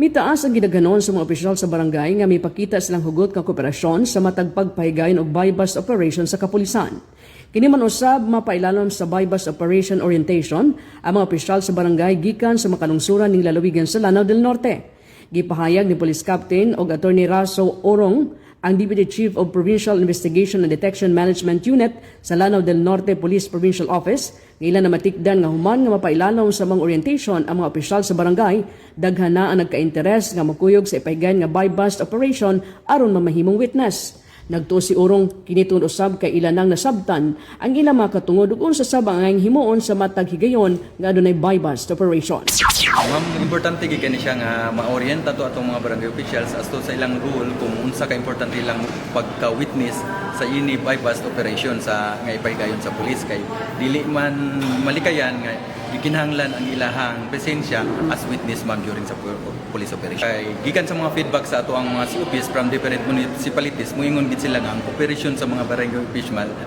Mitaas ang gidaganon sa mga opisyal sa barangay nga mipakita silang hugot nga kooperasyon sa matag pagpahigayon og buy-bust operation sa kapulisan. Kini man usab mapailalom sa buy-bust operation orientation ang mga opisyal sa barangay gikan sa makalungsuran ning lalawigan sa Lanao del Norte. Gipahayag ni Police Captain og Attorney Raso Orong, ang Deputy Chief of Provincial Investigation and Detection Management Unit sa Lanao del Norte Police Provincial Office, ilan na matikdan nga human nga mapailalom sa mga orientation ang mga opisyal sa barangay, daghan na ang nagka-interes nga makuyog sa ipahigayon nga buy-bust operation aron mamahimong witness. Nagtuo si Urong kinitun usab kay ilan nang nasabtan ang ilang mga katungod ug unsa sab ang himuon sa matag higayon nga adunay buy-bust operation. Ma'am, importante gani siya nga ma-orienta to atong mga barangay officials as to sa ilang rule kung unsa ka importante ilang pagka-witness sa ini buy-bust operation sa nga ipahigayon sa pulis kay dili man malikayan nga gikinahanglan ang ilahang presensya as witness ma'am during sa police operation. Kay gikan sa mga feedback sa ato ang mga COPs from different municipalities, moingon gid sila nga ang operation sa mga barangay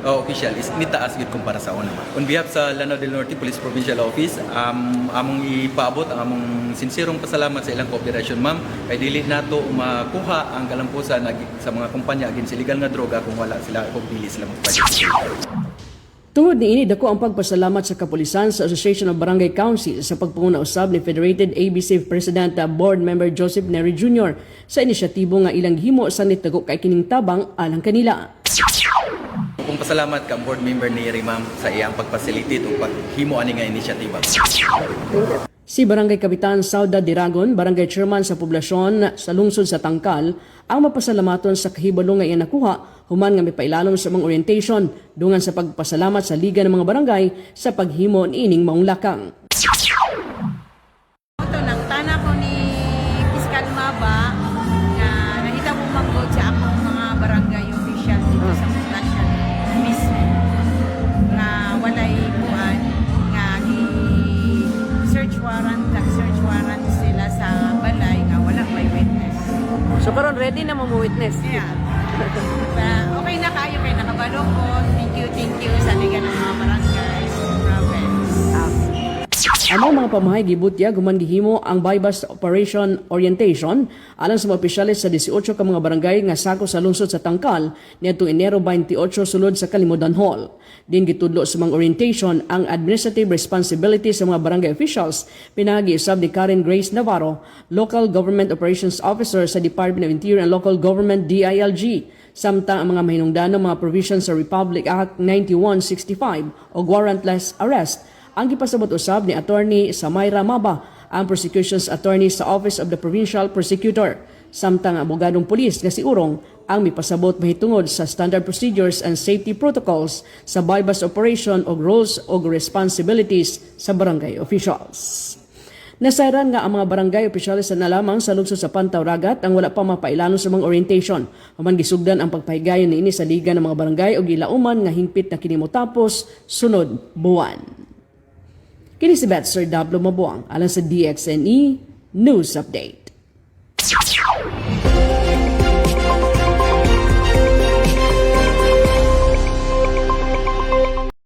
official is nitaas gid kumpara sa una. On behalf sa Lanao del Norte Police Provincial Office, among ipaabot ang among sinserong pasalamat sa ilang kooperasyon ma'am kay dili nato makuha ang kalampusan sa mga kumpanya against illegal nga droga kung wala sila o dili sila magpa-participate. Tungod niini dako ang pagpasalamat sa kapulisan sa Association of Barangay Councils sa pagpunguna usab ni Federated ABC President Board Member Joseph Neri Jr. sa inisyatibo nga ilang himo sa nitago kay kining tabang alang kanila. Kung pasalamat ka board member ni Ma'am sa iyang pagpasilitate o paghimo ani nga inisyatiba. Si Barangay Kapitan Sauda Diragon, Barangay Chairman sa poblasyon sa lungsod sa Tangkal, ang mapasalamaton sa kahibalo nga iya nakuha human nga mipailalom sa mga orientation dungan sa pagpasalamat sa Liga ng mga Barangay sa paghimo niining maong lakang. Ito nang tana ko ni Piskal Maba na nahita ko manggod sa akong mga barangay official dito sa poblasyon mismo na walay kuan nga search warrant sila sa balay nga wala may witness. So karon ready na mo witness? Yeah. Okay na kayo kay nakabalo ko. Thank you sa Liga ng mga Barangay province. Ang mga pamahay gibutya guman gihimo ang buy-bust operation orientation alang sa mga opisyalis sa 18 ka mga barangay nga sako sa lungsod sa Tangkal niadtong Enero 28 sulod sa Kalimudan Hall. Din gitudlo sa mga orientation ang administrative responsibility sa mga barangay officials pinagi usab ni Karen Grace Navarro, Local Government Operations Officer sa Department of Interior and Local Government DILG. Samtang ang mga mahinungdanong mga provisions sa Republic Act 9165 o warrantless arrest ang gipasabot usab ni Attorney Samaira Maba, ang Prosecution's Attorney sa Office of the Provincial Prosecutor. Samtang ang abogadong pulis nga si Urong ang mipasabot mahitungod sa standard procedures and safety protocols sa buy-bust operation o roles o responsibilities sa barangay officials. Nasairan nga ang mga barangay opisyalis na lamang sa lungsod sa Pantaw Ragat ang wala pa mapailanon sa mga orientation. Human gisugdan ang pagpahigayon niini sa Liga ng mga Barangay o gilauman nga hingpit na kini motapos sunod buwan. Kini si Betser W. Mabuang alang sa DXNE News Update.